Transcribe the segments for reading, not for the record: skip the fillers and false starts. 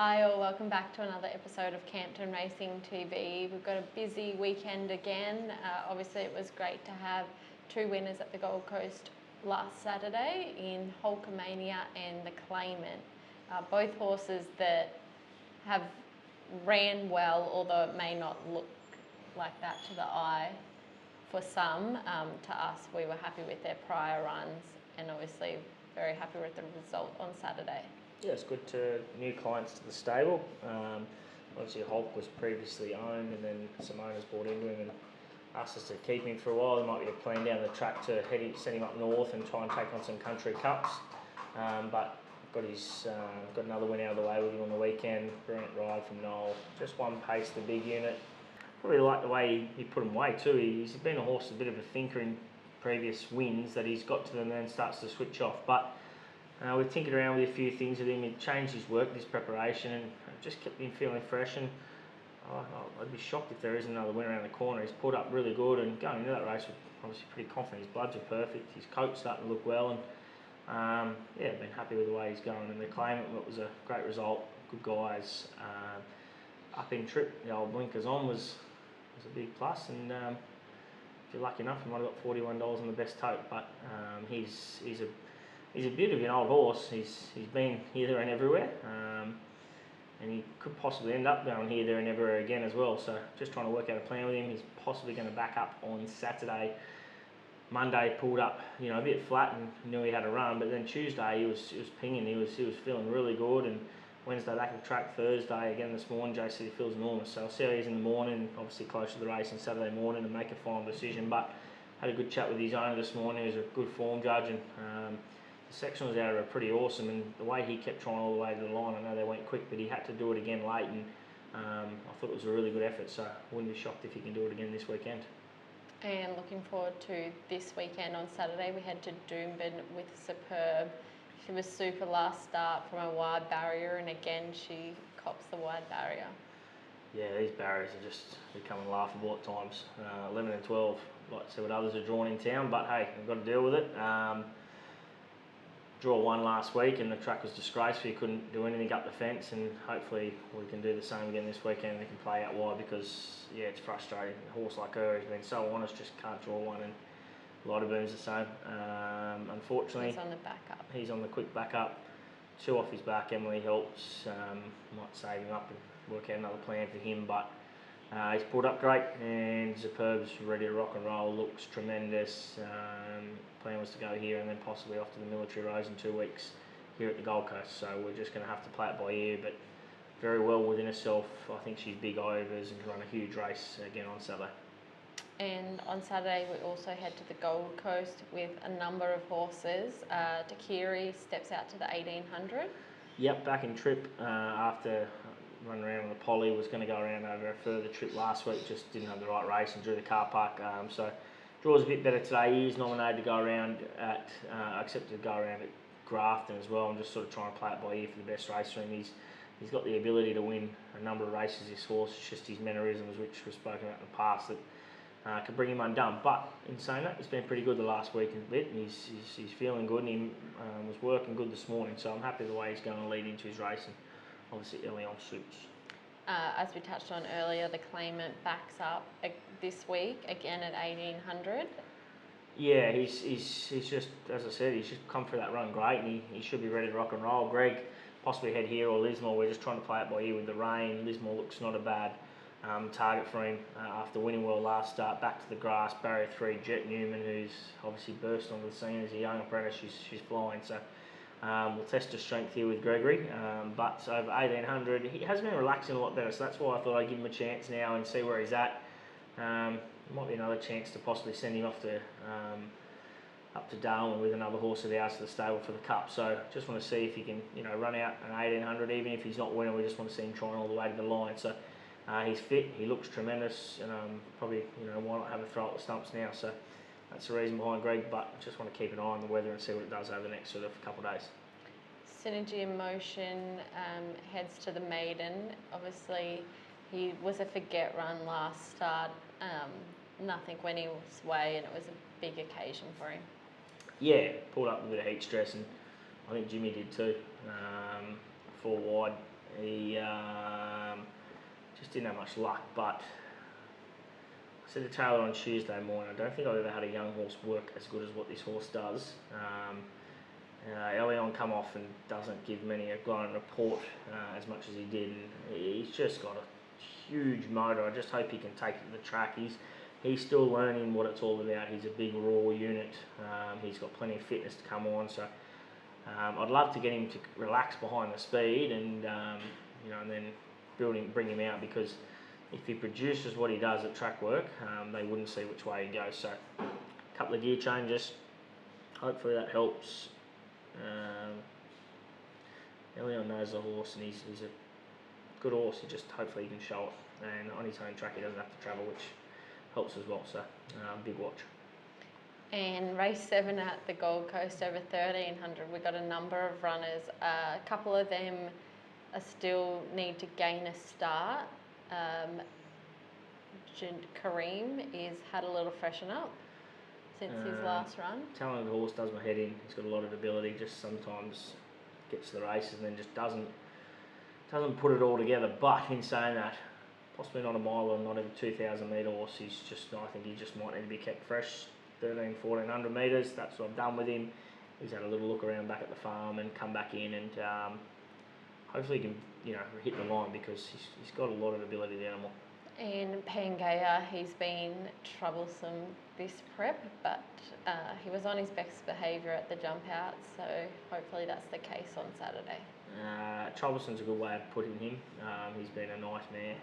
Hi all, welcome back to another episode of Campton Racing TV. We've got a busy weekend again. Obviously it was great to have two winners at the Gold Coast last Saturday in Hulkamania and the Claimant. Both horses that have ran well, although it may not look like that to the eye for some. To us, we were happy with their prior runs and obviously very happy with the result on Saturday. Yeah, it's good to new clients to the stable. Obviously Hulk was previously owned and then some owners bought into him and asked us to keep him for a while. There might be a plan down the track to send him up north and try and take on some country cups. But got another win out of the way with him on the weekend. Brilliant ride from Noel. Just one pace, the big unit. Probably like the way he put him away too. He's been a horse, a bit of a thinker in previous wins, that he's got to them and then starts to switch off. But we've tinkered around with a few things with him. He changed his work, his preparation, and just kept him feeling fresh. And I'd be shocked if there isn't another win around the corner. He's pulled up really good, and going into that race, we're obviously pretty confident. His bloods are perfect. His coat's starting to look well, and been happy with the way he's going. And the Claimant was a great result. Good guys. Up in trip, the old blinkers on was a big plus, and if you're lucky enough, you might have got $41 on the best tote. But he's a bit of an old horse. He's been here, there and everywhere, and he could possibly end up going here, there and everywhere again as well. So just trying to work out a plan with him. He's possibly going to back up on Saturday. Monday pulled up, a bit flat and knew he had a run, but then Tuesday he was pinging. He was feeling really good, and Wednesday back at the track. Thursday again this morning, Jay said he feels enormous. So I'll see how he is in the morning, obviously close to the race on Saturday morning, and make a final decision. But had a good chat with his owner this morning. He was a good form judge, and the sectionals out are pretty awesome, and the way he kept trying all the way to the line, I know they went quick, but he had to do it again late, and I thought it was a really good effort, so I wouldn't be shocked if he can do it again this weekend. And looking forward to this weekend on Saturday. We head to Doomben with Superb. She was super last start from a wide barrier, and again she cops the wide barrier. Yeah, these barriers are just becoming laughable at times. 11 and 12, like to see what others are drawn in town, but hey, we've got to deal with it. Draw one last week and the track was disgraceful. You couldn't do anything up the fence, and hopefully we can do the same again this weekend. We can play out wide, because it's frustrating. A horse like her has been so honest, just can't draw one, and a lot of boom's the same. Unfortunately, he's on the backup. He's on the quick backup. Two off his back. Emily helps. Might save him up and work out another plan for him, but he's pulled up great, and Superb's ready to rock and roll. Looks tremendous. Plan was to go here and then possibly off to the Military Rose in 2 weeks here at the Gold Coast. So we're just going to have to play it by ear, but very well within herself. I think she's big overs and can run a huge race again on Saturday. And on Saturday we also head to the Gold Coast with a number of horses. Takiri steps out to the 1800. Yep, back in trip after running around on the Poly. Was going to go around over a further trip last week, just didn't have the right race and drew the car park. So draws a bit better today. He is nominated to go around at, accepted to go around at Grafton as well. I'm just sort of trying to play it by ear for the best race for him. He's got the ability to win a number of races, this horse. It's just his mannerisms, which we've spoken about in the past, that could bring him undone. But in saying that, he's been pretty good the last week and a bit, and he's feeling good, and he was working good this morning. So I'm happy with the way he's going to lead into his race, and obviously early on suits. As we touched on earlier, the Claimant backs up this week again at 1800. Yeah, he's just, as I said, he's just come for that run great, and he should be ready to rock and roll. Greg possibly head here, or Lismore. We're just trying to play it by ear with the rain. Lismore looks not a bad target for him after winning well last start. Back to the grass, barrier 3, Jet Newman, who's obviously burst onto the scene as a young apprentice. She's flying, so we'll test her strength here with Gregory. But over 1800, he has been relaxing a lot better, so that's why I thought I'd give him a chance now and see where he's at. Might be another chance to possibly send him off to up to Darwin with another horse of ours to the stable for the Cup. So just want to see if he can, run out an 1800, even if he's not winning. We just want to see him trying all the way to the line. So he's fit, he looks tremendous, and probably, why not have a throw at the stumps now? So that's the reason behind Greg, but just want to keep an eye on the weather and see what it does over the next sort of couple of days. Synergy in Motion heads to the Maiden. Obviously, he was a forget run last start. Nothing went his way, and it was a big occasion for him. Yeah, pulled up with a bit of heat stress, and I think Jimmy did too. 4 wide, He just didn't have much luck, but I said to Taylor on Tuesday morning, I don't think I've ever had a young horse work as good as what this horse does. Early on come off and doesn't give many a glowing report as much as he did, and he's just got a huge motor. I just hope he can take it to the track. He's still learning what it's all about. He's a big raw unit. He's got plenty of fitness to come on, so I'd love to get him to relax behind the speed and and then bring him out, because if he produces what he does at track work, they wouldn't see which way he goes. So a couple of gear changes, hopefully that helps. Elion knows the horse, and he's a good horse. Hopefully he can show it, and on his home track he doesn't have to travel, which helps as well. So big watch. And race 7 at the Gold Coast over 1300, we got a number of runners. A couple of them still need to gain a start. Kareem is had a little freshen up since his last run. Talented horse, does my head in. He's got a lot of ability, just sometimes gets to the races and then just doesn't put it all together. But in saying that, possibly not a mile or not even 2,000 metre horse. I think he just might need to be kept fresh. 1,400 metres, that's what I've done with him. He's had a little look around back at the farm and come back in, and hopefully he can hit the line, because he's got a lot of ability, the animal. And Pangea, he's been troublesome this prep, but he was on his best behaviour at the jump out, so hopefully that's the case on Saturday. Troublesome's a good way of putting him. He's been a nightmare.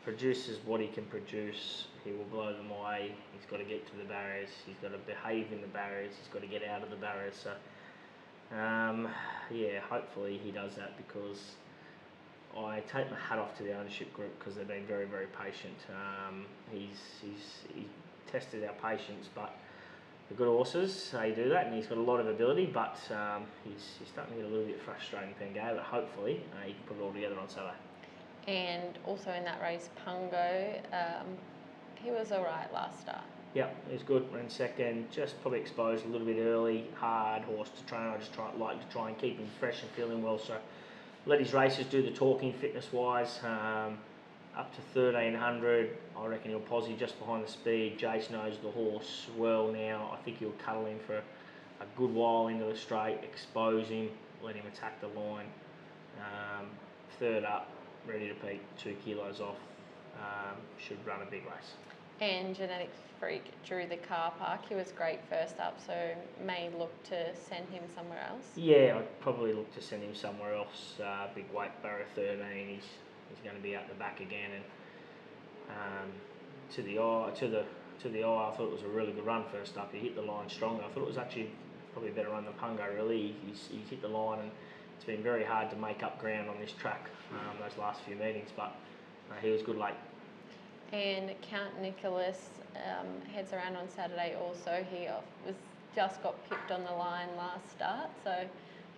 Produces what he can produce, he will blow them away. He's got to get to the barriers, he's got to behave in the barriers, he's got to get out of the barriers. So hopefully he does that, because I take my hat off to the ownership group, because they've been very, very patient. He's tested our patience, but the good horses, they do that, and he's got a lot of ability, but he's starting to get a little bit frustrating, Pangea, but hopefully he can put it all together on Saturday. And also in that race, Pungo, he was all right last start. Yeah, he was good. Ran second, just probably exposed a little bit early. Hard horse to train. I just like to try and keep him fresh and feeling well. So let his races do the talking fitness-wise. Up to 1,300, I reckon he'll posse just behind the speed. Jace knows the horse well now. I think he'll cuddle him for a good while into the straight, expose him, let him attack the line. Third up, ready to peak, 2 kilos off, should run a big race. And Genetics Freak drew the car park. He was great first up, so may look to send him somewhere else. Yeah, I'd probably look to send him somewhere else. Big weight, barrier 13. He's going to be out the back again, and to the eye, I thought it was a really good run first up. He hit the line stronger. I thought it was actually probably a better run than Pungo. Really, he's hit the line, and it's been very hard to make up ground on this track those last few meetings, but he was good late. And Count Nicholas heads around on Saturday also. He was just got pipped on the line last start, so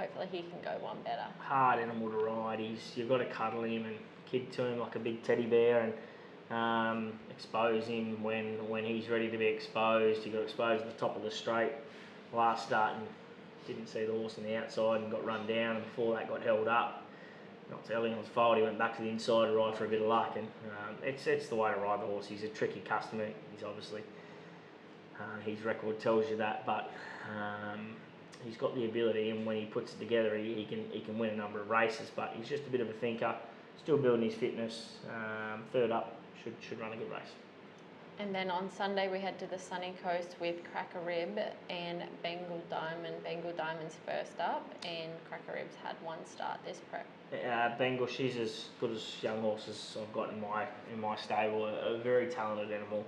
hopefully he can go one better. Hard animal to ride. You've got to cuddle him and kid to him like a big teddy bear, and expose him when he's ready to be exposed. He got exposed at the top of the straight last start and didn't see the horse on the outside and got run down, and before that got held up. Not to Ellingham's fault, he went back to the inside to ride for a bit of luck, and it's the way to ride the horse. He's a tricky customer. He's obviously, his record tells you that, but he's got the ability, and when he puts it together, he can win a number of races. But he's just a bit of a thinker, still building his fitness. Third up, should run a good race. And then on Sunday we head to the sunny coast with Cracker Rib and Bengal Diamond. Bengal Diamond's first up, and Cracker Rib's had one start this prep. Bengal, she's as good as young horses I've got in my stable. A very talented animal.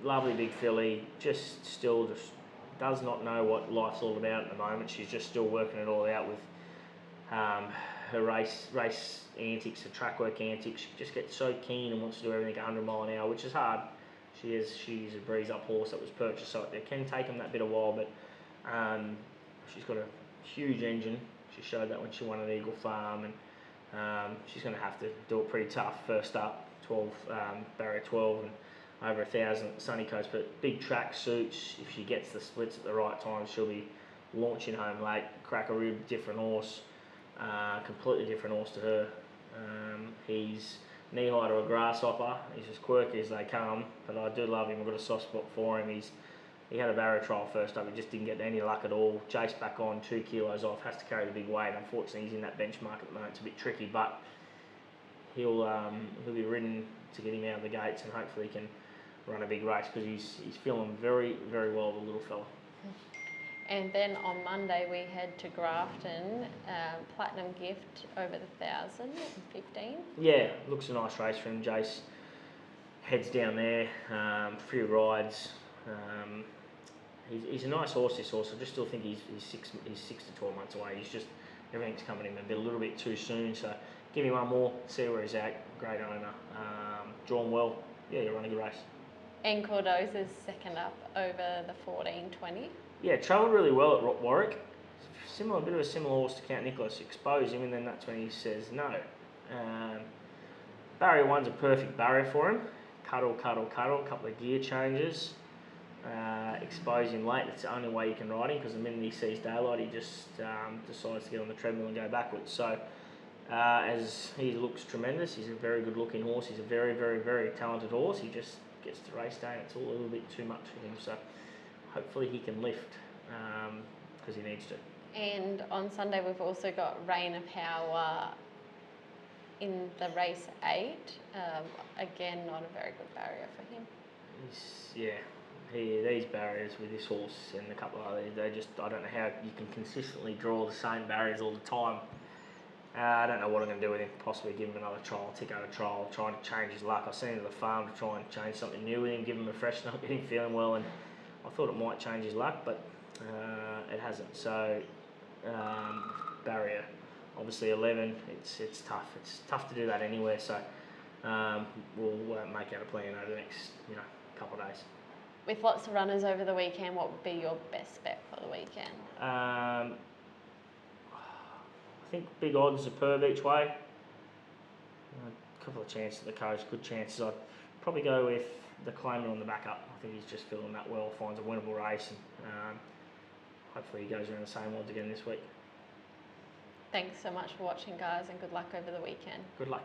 Lovely big filly. Still does not know what life's all about at the moment. She's just still working it all out with her race antics, her track work antics. She just gets so keen and wants to do everything 100 mile an hour, which is hard. She's a breeze up horse that was purchased, so it can take them that bit of while, but she's got a huge engine. She showed that when she won at Eagle Farm, and she's going to have to do it pretty tough. First up, 12 barrier 12 and over 1,000 at the sunny coast, but big track suits. If she gets the splits at the right time, she'll be launching home late. Cracker Rib, different horse. Completely different horse to her. He's knee high to a grasshopper. He's as quirky as they come, but I do love him. I've got a soft spot for him. He had a barrier trial first up. He just didn't get any luck at all. Chased back on, 2 kilos off. Has to carry the big weight. Unfortunately, he's in that benchmark at the moment. It's a bit tricky, but he'll be ridden to get him out of the gates, and hopefully he can run a big race because he's feeling very, very well, the little fella. And then on Monday we head to Grafton, Platinum Gift over the 1,015. Yeah, looks a nice race for him. Jace heads down there, few rides. He's a nice horse, this horse. I just still think he's 6 to 12 months away. He's just, everything's coming in a little bit too soon. So give me one more, see where he's at. Great owner, drawn well. Yeah, you run a good race. And Cordoza's second up over the 1420. Yeah, travelled really well at Warwick. Bit of a similar horse to Count Nicholas. Expose him, and then that's when he says no. Barrier 1's a perfect barrier for him. Cuddle, a couple of gear changes. Expose him late. It's the only way you can ride him, because the minute he sees daylight, he just decides to get on the treadmill and go backwards. So, as he looks tremendous, he's a very good looking horse. He's a very, very, very talented horse. He just gets to race day, and it's all a little bit too much for him. So, hopefully he can lift, because he needs to. And on Sunday we've also got Rain of Power in the race 8. Again, not a very good barrier for him. These barriers with this horse and a couple of others, I don't know how you can consistently draw the same barriers all the time. I don't know what I'm going to do with him. Possibly give him another trial, Tico a trial, trying to change his luck. I've seen him at the farm to try and change something new with him, give him a freshen up, get him feeling well, and I thought it might change his luck, but it hasn't. So barrier, obviously 11. It's tough. It's tough to do that anywhere. So we'll make out a plan over the next couple of days. With lots of runners over the weekend, what would be your best bet for the weekend? I think big odds are Perv each way. A couple of chances at the coast, good chances. I'd probably go with the claimer on the back up. I think he's just feeling that well, finds a winnable race, and hopefully he goes around the same odds again this week. Thanks so much for watching, guys, and good luck over the weekend. Good luck.